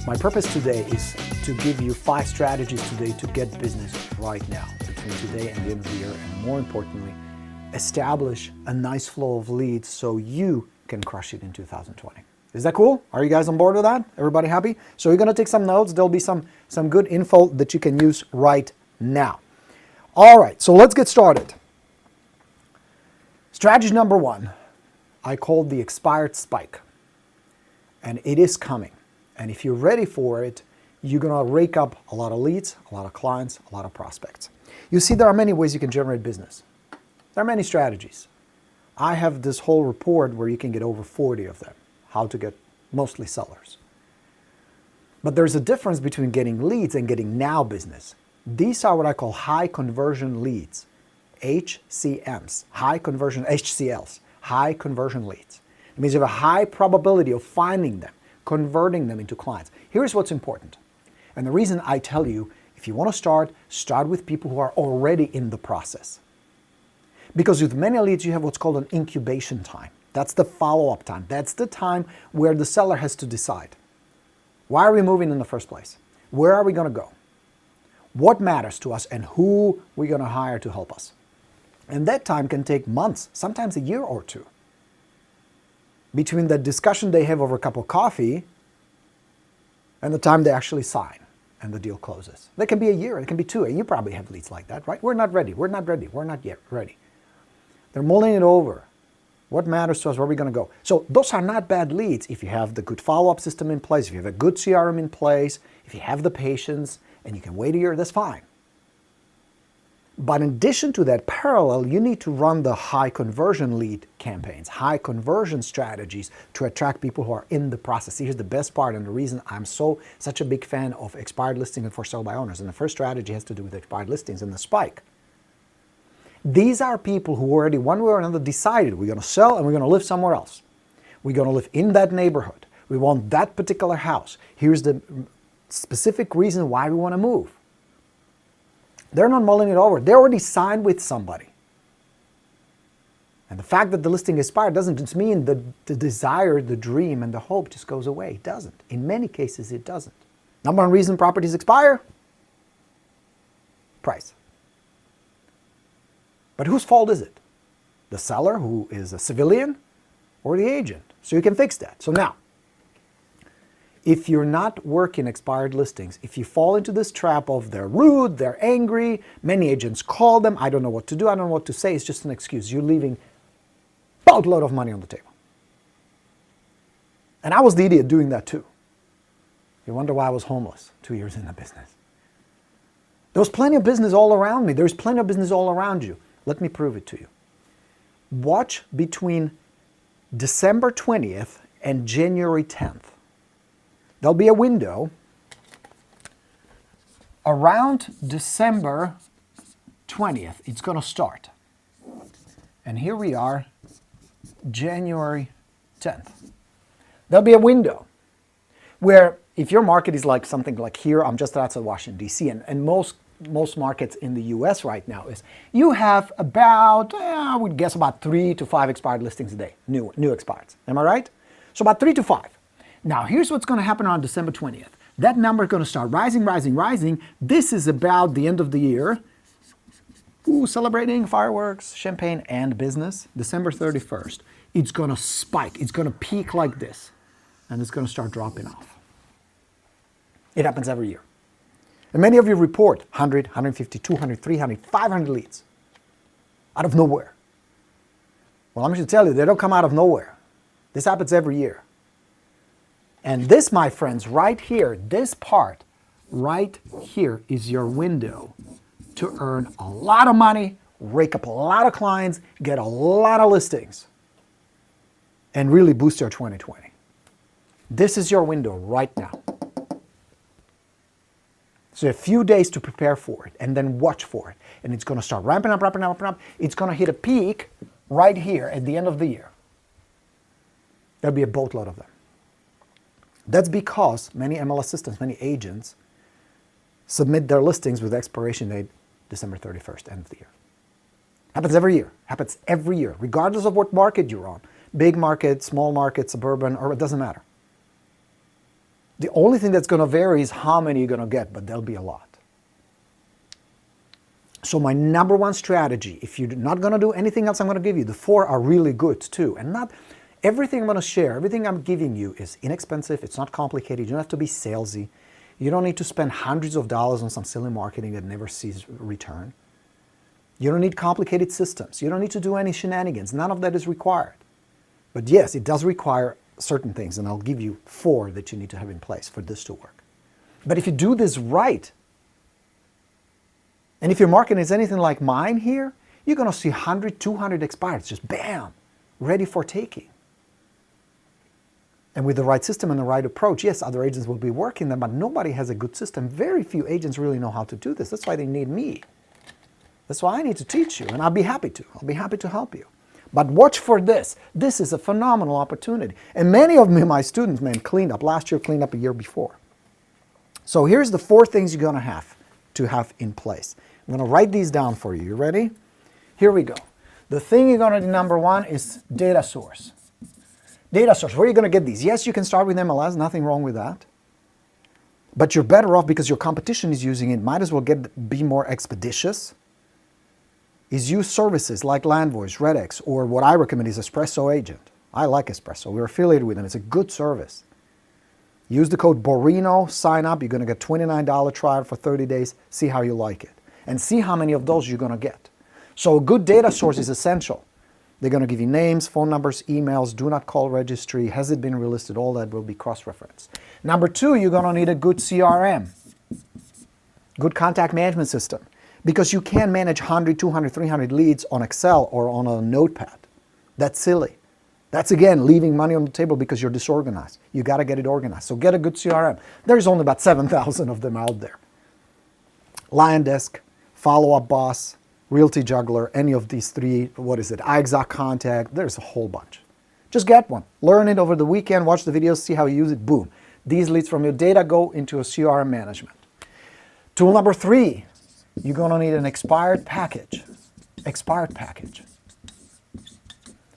My purpose today is to give you 5 strategies today to get business right now, between today and the end of the year, and more importantly, establish a nice flow of leads so you can crush it in 2020. Is that cool? Are you guys on board with that? Everybody happy? So you're going to take some notes. There'll be some good info that you can use right now. All right, so let's get started. Strategy number 1, I called the expired spike. And it is coming. And if you're ready for it, you're going to rake up a lot of leads, a lot of clients, a lot of prospects. You see, there are many ways you can generate business. There are many strategies. I have this whole report where you can get over 40 of them, how to get mostly sellers. But there's a difference between getting leads and getting now business. These are what I call high conversion leads, HCMs, high conversion HCLs, high conversion leads. It means you have a high probability of finding them, converting them into clients. Here's what's important. And the reason I tell you, if you want to start with people who are already in the process. Because with many leads, you have what's called an incubation time. That's the follow-up time. That's the time where the seller has to decide. Why are we moving in the first place? Where are we going to go? What matters to us and who we're going to hire to help us? And that time can take months, sometimes a year or two. Between the discussion they have over a cup of coffee and the time they actually sign and the deal closes. That can be a year, it can be 2, and you probably have leads like that, right? We're not ready, we're not yet ready. They're mulling it over. What matters to us, where are we going to go? So those are not bad leads if you have the good follow-up system in place, if you have a good CRM in place, if you have the patience, and you can wait a year, that's fine. But in addition to that, parallel, you need to run the high conversion lead campaigns, high conversion strategies to attract people who are in the process. Here's the best part and the reason I'm such a big fan of expired listings and for sale by owners. And the first strategy has to do with expired listings and the spike. These are people who already one way or another decided we're going to sell and we're going to live somewhere else. We're going to live in that neighborhood. We want that particular house. Here's the specific reason why we want to move. They're not mulling it over. They already signed with somebody. And the fact that the listing expired doesn't just mean that the desire, the dream, and the hope just goes away. It doesn't. In many cases, it doesn't. Number 1 reason properties expire? Price. But whose fault is it? The seller, who is a civilian, or the agent? So you can fix that. So now, if you're not working expired listings, if you fall into this trap of they're rude, they're angry, many agents call them, I don't know what to do, I don't know what to say, it's just an excuse. You're leaving a boatload of money on the table. And I was the idiot doing that too. You wonder why I was homeless 2 years in the business. There was plenty of business all around me. There's plenty of business all around you. Let me prove it to you. Watch between December 20th and January 10th. There'll be a window around December 20th. It's going to start. And here we are, January 10th. There'll be a window where if your market is like something like here, I'm just outside Washington, D.C., and most markets in the U.S. right now is you have about, I would guess about 3 to 5 expired listings a day, new expireds. Am I right? So about 3 to 5. Now, here's what's going to happen on December 20th. That number is going to start rising, rising, rising. This is about the end of the year. Ooh, celebrating fireworks, champagne, and business. December 31st. It's going to spike. It's going to peak like this. And it's going to start dropping off. It happens every year. And many of you report 100, 150, 200, 300, 500 leads out of nowhere. Well, I'm going to tell you, they don't come out of nowhere. This happens every year. And this, my friends, right here, this part right here is your window to earn a lot of money, rake up a lot of clients, get a lot of listings, and really boost your 2020. This is your window right now. So a few days to prepare for it and then watch for it. And it's going to start ramping up, ramping up, ramping up. It's going to hit a peak right here at the end of the year. There'll be a boatload of them. That's because many MLS systems, many agents submit their listings with expiration date December 31st, end of the year. Happens every year. Happens every year, regardless of what market you're on. Big market, small market, suburban, or it doesn't matter. The only thing that's going to vary is how many you're going to get, but there'll be a lot. So my number one strategy, if you're not going to do anything else I'm going to give you, the 4 are really good too. And not everything I'm going to share, everything I'm giving you is inexpensive. It's not complicated. You don't have to be salesy. You don't need to spend hundreds of dollars on some silly marketing that never sees return. You don't need complicated systems. You don't need to do any shenanigans. None of that is required. But yes, it does require certain things, and I'll give you 4 that you need to have in place for this to work. But if you do this right, and if your marketing is anything like mine here, you're going to see 100, 200 expireds, just bam, ready for taking. And with the right system and the right approach, yes, other agents will be working them, but nobody has a good system. Very few agents really know how to do this. That's why they need me. That's why I need to teach you, and I'll be happy to. I'll be happy to help you. But watch for this. This is a phenomenal opportunity. And many of my students, man, cleaned up. Last year, cleaned up a year before. So here's the 4 things you're going to have in place. I'm going to write these down for you. You ready? Here we go. The thing you're going to do, number 1, is data source. Data source. Where are you going to get these? Yes, you can start with MLS. Nothing wrong with that. But you're better off because your competition is using it. Might as well be more expeditious. Is use services like Landvoice, Redex, or what I recommend is Espresso Agent. I like Espresso. We're affiliated with them. It's a good service. Use the code BORINO, sign up. You're going to get $29 trial for 30 days. See how you like it. And see how many of those you're going to get. So a good data source is essential. They're going to give you names, phone numbers, emails, do not call registry, has it been relisted, all that will be cross-referenced. Number 2, you're going to need a good CRM, good contact management system. Because you can't manage 100, 200, 300 leads on Excel or on a notepad. That's silly. That's, again, leaving money on the table because you're disorganized. You got to get it organized. So get a good CRM. There's only about 7,000 of them out there. LionDesk, Follow-Up Boss, Realty Juggler, any of these 3, iExact Contact, there's a whole bunch. Just get one. Learn it over the weekend, watch the videos, see how you use it, boom. These leads from your data go into a CRM management. Tool number 3. You're going to need an expired package. Expired package.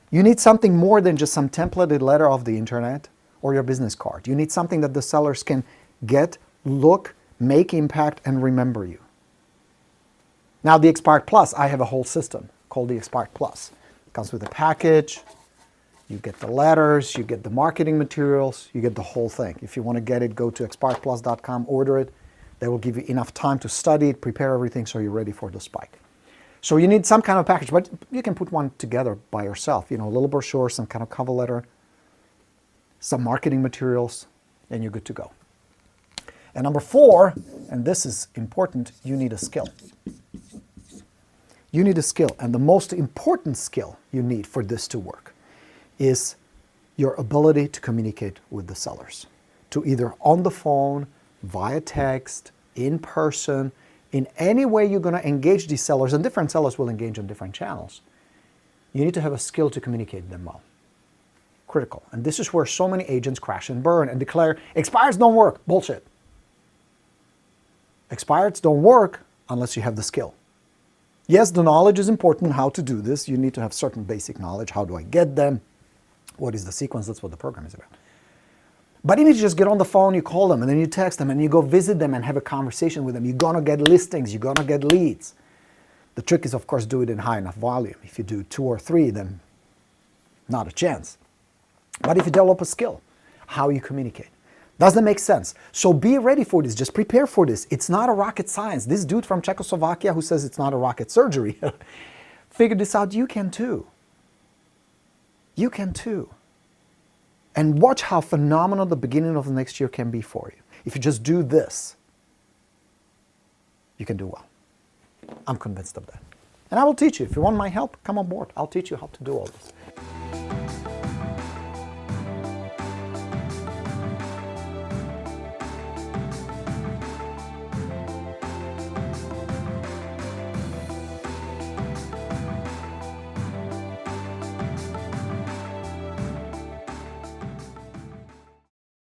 You need something more than just some templated letter off the internet or your business card. You need something that the sellers can get, look, make impact, and remember you. Now the Expired Plus, I have a whole system called the Expired Plus. It comes with a package. You get the letters, you get the marketing materials, you get the whole thing. If you want to get it, go to expiredplus.com, order it. They will give you enough time to study it, prepare everything so you're ready for the spike. So you need some kind of package, but you can put one together by yourself. You know, a little brochure, some kind of cover letter, some marketing materials, and you're good to go. And number 4, and this is important, you need a skill. You need a skill, and the most important skill you need for this to work is your ability to communicate with the sellers. To either on the phone, via text, in person, in any way you're going to engage these sellers, and different sellers will engage on different channels. You need to have a skill to communicate them well. Critical. And this is where so many agents crash and burn and declare, expireds don't work. Bullshit. Expireds don't work unless you have the skill. Yes, the knowledge is important how to do this. You need to have certain basic knowledge. How do I get them? What is the sequence? That's what the program is about. But even if you just get on the phone, you call them, and then you text them, and you go visit them and have a conversation with them, you're going to get listings, you're going to get leads. The trick is, of course, do it in high enough volume. If you do 2 or 3, then not a chance. But if you develop a skill, how you communicate. Does that make sense? So be ready for this. Just prepare for this. It's not a rocket science. This dude from Czechoslovakia who says it's not a rocket surgery, figured this out. You can too. You can too. And watch how phenomenal the beginning of the next year can be for you. If you just do this, you can do well. I'm convinced of that. And I will teach you. If you want my help, come on board. I'll teach you how to do all this.